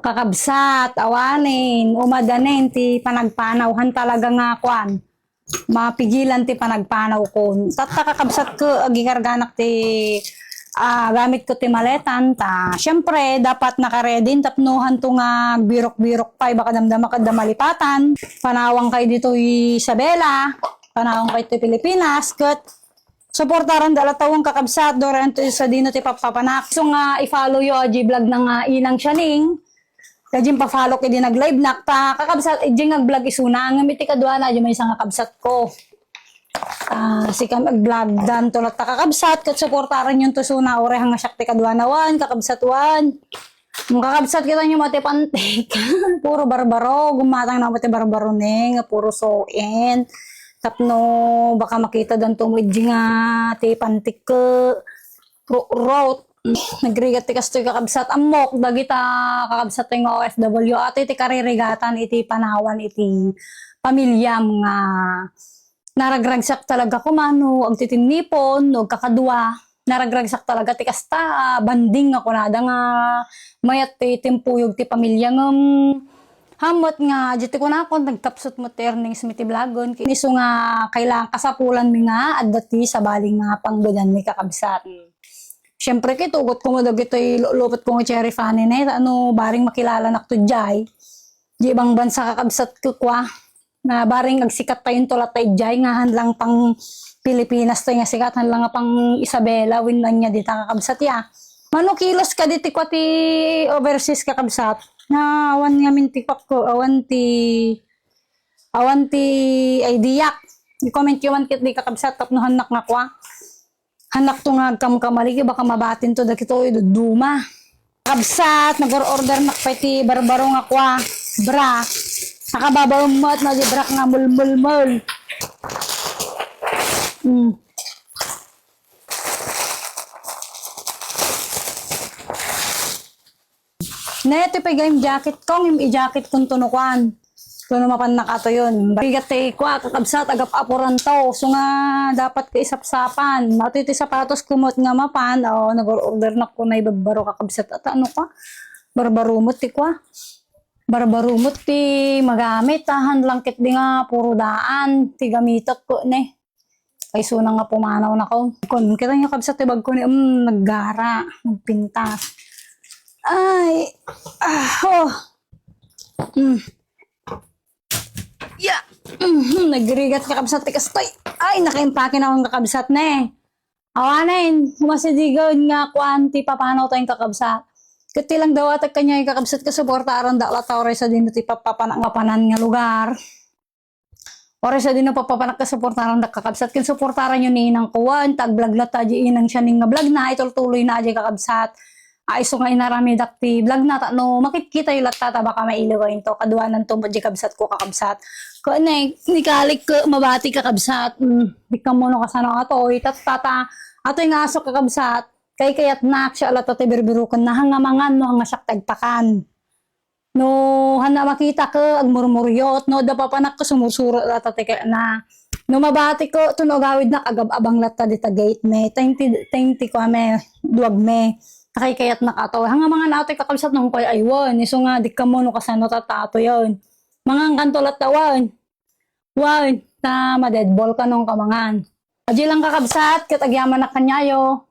Kakabsat, awanin, umadanin, ti panagpanawhan talaga nga kwan. Mapigilan ti panagpanaw ko. Tatta kakabsat ko, agikarganak ti gamit ko ti maletan. Siyempre, dapat nakaredin, tapnuhan to nga birok-birok pa, baka damdama ka damalipatan. Panawang kay dito Isabela, panawang kay ti Pilipinas, kat suportaran dala tawong kakabsat, doran to sa dino ti papapanak. So nga, i-follow yo, vlog ng inang siyaning. Kajin pa-follow kay di nag-live na kakabsat ijing nag-vlog isuna nga miti kadwa na may isang kakabsat ko. Si kam mag-vlog dan tulad ta kakabsat kat suportaran yung tusuna ore hanga sakti kadwa na wan kakabsat wan. Ang kakabsat kita nyo mati pantik. Puro barbaro gumatang na mati barbaro ne nga puro soin. Tapno baka makita dan tumid nga ti pantik ko road. Nagrigat ti kastoy kakabsat amok dagita kakabsat ng OFW ati ti karirigatan iti panawan iti pamilyam nga naragragsak talaga kumano ag titinipon no kakadwa naragragsak talaga ti kasta banding nga kunada nga mayat ti timpuyog ti pamilya ngem hamot nga jiti ko na ako nagtapsot mo ternings miti blagon kiniso nga kailangan kasapulan mi nga at dati sa baling nga panggadan ni kakabsat. Siyempre kitugot ko mo daw ito'y lupot ko ng cherry funny na ano baring makilala na ito jay. Di ibang bansa kakabsat ko kwa na baring agsikat tayong tulat tayo jay nga hanlang pang Pilipinas tayo nga sikat hanlang nga pang Isabela win lang niya dito kakabsat ya. Mano kilos ka dito kwa ti overseas kakabsat na awan nga mintikpak ko awan ti idea. I-comment yung kit di kakabsat tapno hanak nga kwa. Hanak to nga kamkamali baka mabatin to dagito duma. Kabsat nag-order na pati barbaro nga kwa bra. Nakababaw mo at nagibrak nga mulmulmul. Neto pa yung jacket kong yung i-jacket kong tunukuan. Kung mapan nakato yun. Bigat kwa kakabsat agap apuran to. So nga dapat kaisapsapan. Matiti sapatos kumot nga mapan. O nag-order na ko na ibabaro kakabsat. At ano kwa? Barbarumot ti kwa. Barbarumot ti magamit. Tahan langkit di nga puro daan. Ti gamitot ko ne. Ay suna nga pumanaw na ko. Kung kita nyo kabsat ibag ko ni naggara. Nagpintas. Ay. Yeah. Nagrigat kakabsat ti kastoy. Ay, nakaimpake na akong kakabsat na eh. Awanin, humasidigon nga kwanti papanaw tayong kakabsat. Kati lang daw at kanya yung kakabsat ka suportaran dakla tawre sa dino ti papapanan nga lugar. Ore sa dino papapanak ka suportaran dak kakabsat. Kin suportaran yun ni inang kuwan, tagblaglat taji inang siya ning nga vlog na, itultuloy na aji kakabsat. Ay so nga inarami dakti vlog na no makikita yung latata baka mailiwain to kaduanan to budget kabsat ko kakabsat ko ne nikalik ko mabati kakabsat di ka mo no kasano ato itatata ato yung aso kakabsat kay kayat nak siya alata te birbirukan na hangamangan no hanga sak tagpakan no handa makita ko ag murmuryot no da papanak ko sumusuro alata te kaya na no mabati ko tuno gawid na agab-abang latta dita gate me 20 ko me duwag me nakikayat na kataw. Hanga mga nato kakabsat nung koy aywan. Iso nga di ka mo no kasano tatato yun. Mga kantolat tawan. Wan. Na madedball ka nung kamangan. Aji lang kakabsat. Katagyaman na kanyayo.